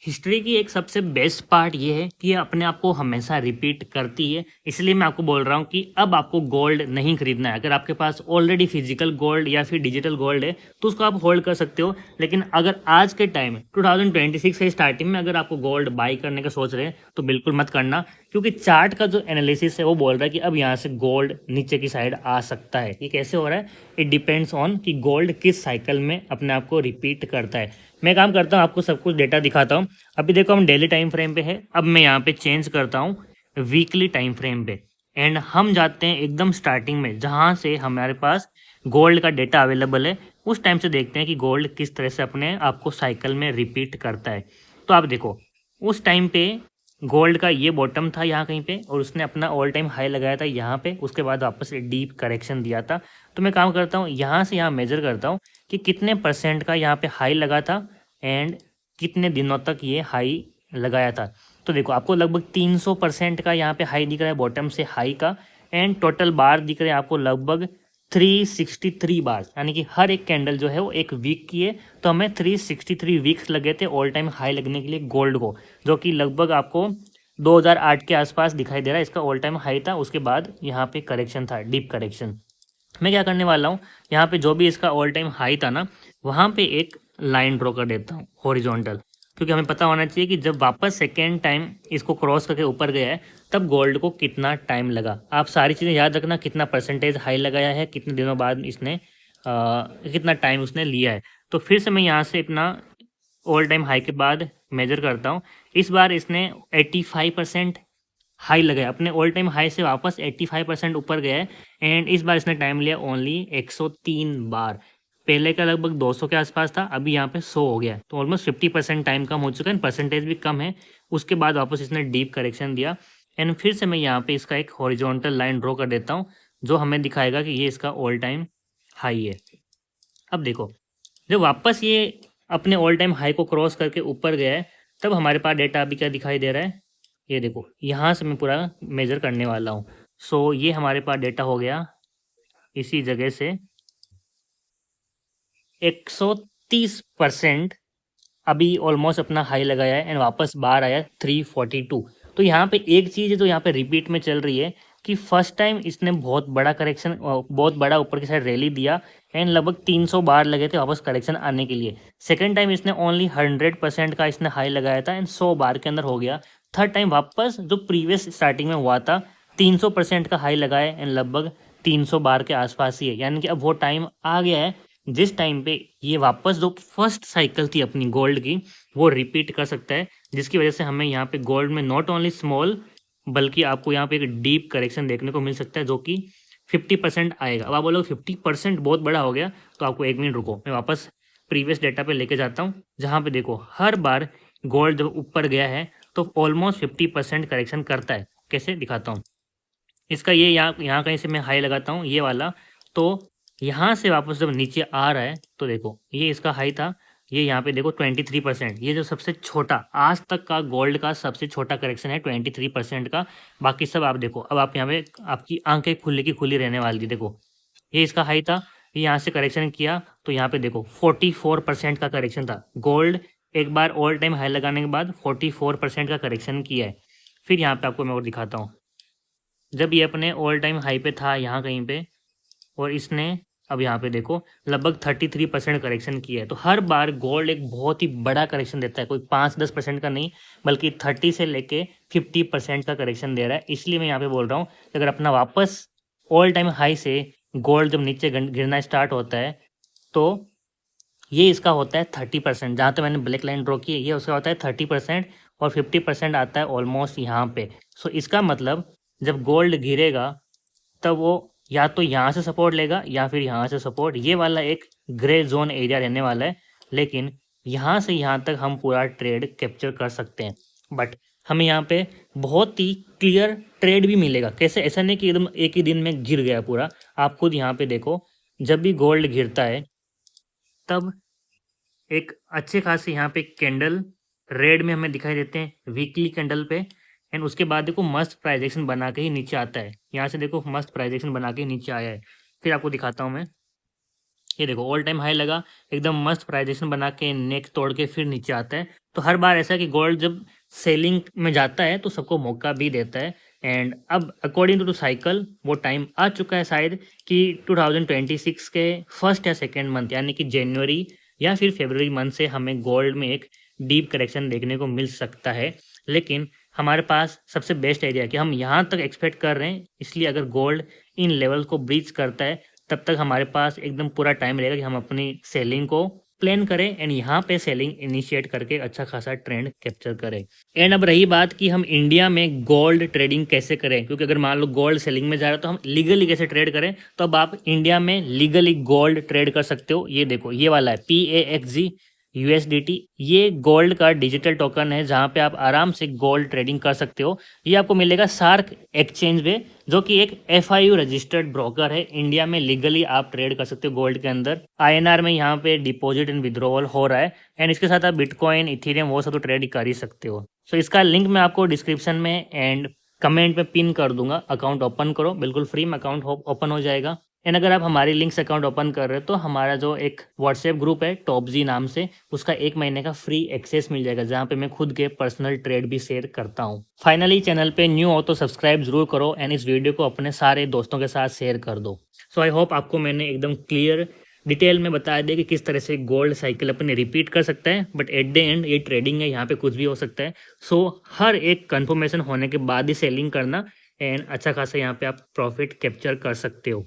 History की एक सबसे बेस्ट पार्ट ये है कि ये अपने आप को हमेशा रिपीट करती है। इसलिए मैं आपको बोल रहा हूँ कि अब आपको गोल्ड नहीं खरीदना है। अगर आपके पास ऑलरेडी फिजिकल गोल्ड या फिर डिजिटल गोल्ड है तो उसको आप होल्ड कर सकते हो। लेकिन अगर आज के टाइम 2026 के स्टार्टिंग में अगर आपको गोल्ड बाई करने का सोच रहे हैं तो बिल्कुल मत करना, क्योंकि चार्ट का जो एनालिसिस है वो बोल रहा है कि अब यहाँ से गोल्ड नीचे की साइड आ सकता है। ये कैसे हो रहा है? इट डिपेंड्स ऑन कि गोल्ड किस साइकिल में अपने आप को रिपीट करता है। मैं काम करता हूँ, आपको सब कुछ डेटा दिखाता हूँ। अभी देखो हम डेली टाइम फ्रेम पे है, अब मैं यहाँ पे चेंज करता हूँ वीकली टाइम फ्रेम पे एंड हम जाते हैं एकदम स्टार्टिंग में जहाँ से हमारे पास गोल्ड का डेटा अवेलेबल है। उस टाइम से देखते हैं कि गोल्ड किस तरह से अपने आपको साइकिल में रिपीट करता है। तो आप देखो उस टाइम पे गोल्ड का ये बॉटम था यहाँ कहीं पे और उसने अपना ऑल टाइम हाई लगाया था यहाँ पे, उसके बाद वापस डीप करेक्शन दिया था। तो मैं काम करता हूँ यहाँ से यहाँ मेजर करता हूँ कि कितने परसेंट का यहाँ पे हाई लगा था एंड कितने दिनों तक ये हाई लगाया था। तो देखो आपको लगभग 300% का यहाँ पे हाई दिख रहा है बॉटम से हाई का, एंड टोटल बार दिख रहे हैं आपको लगभग 363 बार, यानी कि हर एक कैंडल जो है वो एक वीक की है। तो हमें 363 वीक्स लगे थे ऑल टाइम हाई लगने के लिए गोल्ड को, जो कि लगभग आपको 2008 के आसपास दिखाई दे रहा है। इसका ऑल टाइम हाई था, उसके बाद यहाँ पे करेक्शन था, डीप करेक्शन। मैं क्या करने वाला हूँ, यहाँ पे जो भी इसका ऑल टाइम हाई था ना वहाँ पे एक लाइन ड्रॉ कर देता हूँ हॉरिजॉन्टल, क्योंकि हमें पता होना चाहिए कि जब वापस सेकेंड टाइम इसको क्रॉस करके ऊपर गया है तब गोल्ड को कितना टाइम लगा। आप सारी चीज़ें याद रखना, कितना परसेंटेज हाई लगाया है, कितने दिनों बाद इसने कितना टाइम उसने लिया है। तो फिर से मैं यहाँ से अपना ऑल टाइम हाई के बाद मेजर करता हूँ। इस बार इसने 85% हाई लगाया, अपने ऑल टाइम हाई से वापस 85% ऊपर गया है एंड इस बार इसने टाइम लिया ओनली 103 बार। पहले का लगभग 200 के आसपास था, अभी यहाँ पे 100 हो गया है, तो ऑलमोस्ट 50% टाइम कम हो चुका है, परसेंटेज भी कम है। उसके बाद वापस इसने डीप करेक्शन दिया एंड फिर से मैं यहाँ पे इसका एक हॉरिजॉन्टल लाइन ड्रॉ कर देता हूँ जो हमें दिखाएगा कि ये इसका ऑल टाइम हाई है। अब देखो जब वापस ये अपने ऑल टाइम हाई को क्रॉस करके ऊपर गया है तब हमारे पास डेटा अभी क्या दिखाई दे रहा है, ये देखो यहाँ से मैं पूरा मेजर करने वाला हूँ। सो ये हमारे पास डेटा हो गया इसी जगह से 130% अभी ऑलमोस्ट अपना हाई लगाया है एंड वापस बाहर आया 342। तो यहाँ पे एक चीज़ है जो यहाँ पे रिपीट में चल रही है कि फर्स्ट टाइम इसने बहुत बड़ा करेक्शन, बहुत बड़ा ऊपर की साइड रैली दिया एंड लगभग 300 बार लगे थे वापस करेक्शन आने के लिए। सेकंड टाइम इसने ओनली 100% का इसने हाई लगाया था एंड 100 बार के अंदर हो गया। थर्ड टाइम वापस जो प्रीवियस स्टार्टिंग में हुआ था 300% का हाई लगाया एंड लगभग 300 बार के आसपास ही है, यानी कि अब वो टाइम आ गया है जिस टाइम पे ये वापस जो फर्स्ट साइकिल थी अपनी गोल्ड की वो रिपीट कर सकता है, जिसकी वजह से हमें यहाँ पे गोल्ड में नॉट ओनली स्मॉल बल्कि आपको यहाँ पे एक डीप करेक्शन देखने को मिल सकता है जो कि 50% आएगा। अब आप बोलोगे 50% बहुत बड़ा हो गया, तो आपको 1 मिनट रुको, मैं वापस प्रीवियस डेटा पे लेके जाता हूँ जहाँ पे देखो हर बार गोल्ड जब ऊपर गया है तो ऑलमोस्ट 50% करेक्शन करता है। कैसे दिखाता हूँ, इसका ये यहाँ कहीं से मैं हाई लगाता हूँ ये वाला, तो यहाँ से वापस जब नीचे आ रहा है तो देखो ये इसका हाई था, ये यहाँ पे देखो 23%, ये जो सबसे छोटा आज तक का गोल्ड का सबसे छोटा करेक्शन है 23% का। बाकी सब आप देखो, अब आप यहाँ पे आपकी आंखें खुली की खुली रहने वाली थी। देखो ये इसका हाई था, ये यहाँ से करेक्शन किया तो यहाँ पे देखो 44% का करेक्शन था। गोल्ड एक बार ऑल टाइम हाई लगाने के बाद 44% का करेक्शन किया है। फिर यहाँ पे आपको मैं और दिखाता हूँ, जब ये अपने ऑल टाइम हाई पे था यहाँ कहीं पे और इसने अब यहाँ पे देखो लगभग 33% करेक्शन किया है। तो हर बार गोल्ड एक बहुत ही बड़ा करेक्शन देता है, कोई 5-10% का नहीं बल्कि 30 से लेके 50% का करेक्शन दे रहा है। इसलिए मैं यहाँ पे बोल रहा हूँ कि अगर अपना वापस ऑल टाइम हाई से गोल्ड जब नीचे गिरना स्टार्ट होता है तो ये इसका होता है 30%, जहाँ तो मैंने ब्लैक लाइन ड्रॉ की है ये उसका होता है 30% और 50% आता है ऑलमोस्ट यहाँ पे। सो इसका मतलब जब गोल्ड गिरेगा तब वो या तो यहाँ से सपोर्ट लेगा या फिर यहाँ से सपोर्ट, ये वाला एक ग्रे जोन एरिया रहने वाला है। लेकिन यहाँ से यहाँ तक हम पूरा ट्रेड कैप्चर कर सकते हैं, बट हमें यहाँ पे बहुत ही क्लियर ट्रेड भी मिलेगा। कैसे? ऐसा नहीं कि एकदम एक ही दिन में गिर गया पूरा। आप खुद यहाँ पे देखो जब भी गोल्ड गिरता है तब एक अच्छे खासे यहाँ पे कैंडल रेड में हमें दिखाई देते हैं वीकली कैंडल पे, एंड उसके बाद देखो मस्त प्राइजेक्शन बना के ही नीचे आता है। यहाँ से देखो मस्त प्राइजेक्शन बना के नीचे आया है। फिर आपको दिखाता हूँ मैं, ये देखो ऑल टाइम हाई लगा, एकदम मस्त प्राइजेक्शन बना के नेक तोड़ के फिर नीचे आता है। तो हर बार ऐसा है कि गोल्ड जब सेलिंग में जाता है तो सबको मौका भी देता है। एंड अब अकॉर्डिंग टू साइकिल वो टाइम आ चुका है शायद कि 2026 के फर्स्ट या सेकेंड मंथ यानी कि जनवरी या फिर फरवरी मंथ से हमें गोल्ड में एक डीप करेक्शन देखने को मिल सकता है। लेकिन हमारे पास सबसे बेस्ट आइडिया है कि हम यहाँ तक एक्सपेक्ट कर रहे हैं, इसलिए अगर गोल्ड इन लेवल को ब्रीच करता है तब तक हमारे पास एकदम पूरा टाइम रहेगा कि हम अपनी सेलिंग को प्लान करें एंड यहाँ पे सेलिंग इनिशिएट करके अच्छा खासा ट्रेंड कैप्चर करें। एंड अब रही बात कि हम इंडिया में गोल्ड ट्रेडिंग कैसे करें, क्योंकि अगर मान लो गोल्ड सेलिंग में जा रहा है तो हम लीगली कैसे ट्रेड करें। तो अब आप इंडिया में लीगली गोल्ड ट्रेड कर सकते हो। ये देखो, ये वाला है PAXG USDT, ये गोल्ड का डिजिटल टोकन है जहाँ पे आप आराम से गोल्ड ट्रेडिंग कर सकते हो। ये आपको मिलेगा शार्क एक्सचेंज पे, जो कि एक FIU रजिस्टर्ड ब्रोकर है। इंडिया में लीगली आप ट्रेड कर सकते हो गोल्ड के अंदर। INR में यहाँ पे डिपॉजिट एंड विड्रॉवल हो रहा है एंड इसके साथ आप बिटकॉइन, इथेरियम वो सब तो ट्रेड कर ही सकते हो। सो इसका लिंक मैं आपको डिस्क्रिप्शन में एंड कमेंट में पिन कर दूंगा। अकाउंट ओपन करो, बिल्कुल फ्री में अकाउंट ओपन हो जाएगा। एंड अगर आप हमारी लिंक से अकाउंट ओपन कर रहे हो तो हमारा जो एक व्हाट्सएप ग्रुप है टॉपजी नाम से, उसका 1 महीने का फ्री एक्सेस मिल जाएगा जहाँ पे मैं खुद के पर्सनल ट्रेड भी शेयर करता हूँ। फाइनली चैनल पे न्यू हो तो सब्सक्राइब जरूर करो एंड इस वीडियो को अपने सारे दोस्तों के साथ शेयर कर दो। सो आई होप आपको मैंने एकदम क्लियर डिटेल में बता दिया कि किस तरह से गोल्ड साइकिल अपने रिपीट कर सकता है। बट एट द एंड ये ट्रेडिंग है, यहाँ पे कुछ भी हो सकता है। सो हर एक कंफर्मेशन होने के बाद ही सेलिंग करना एंड अच्छा खासा यहाँ पे आप प्रॉफिट कैप्चर कर सकते हो।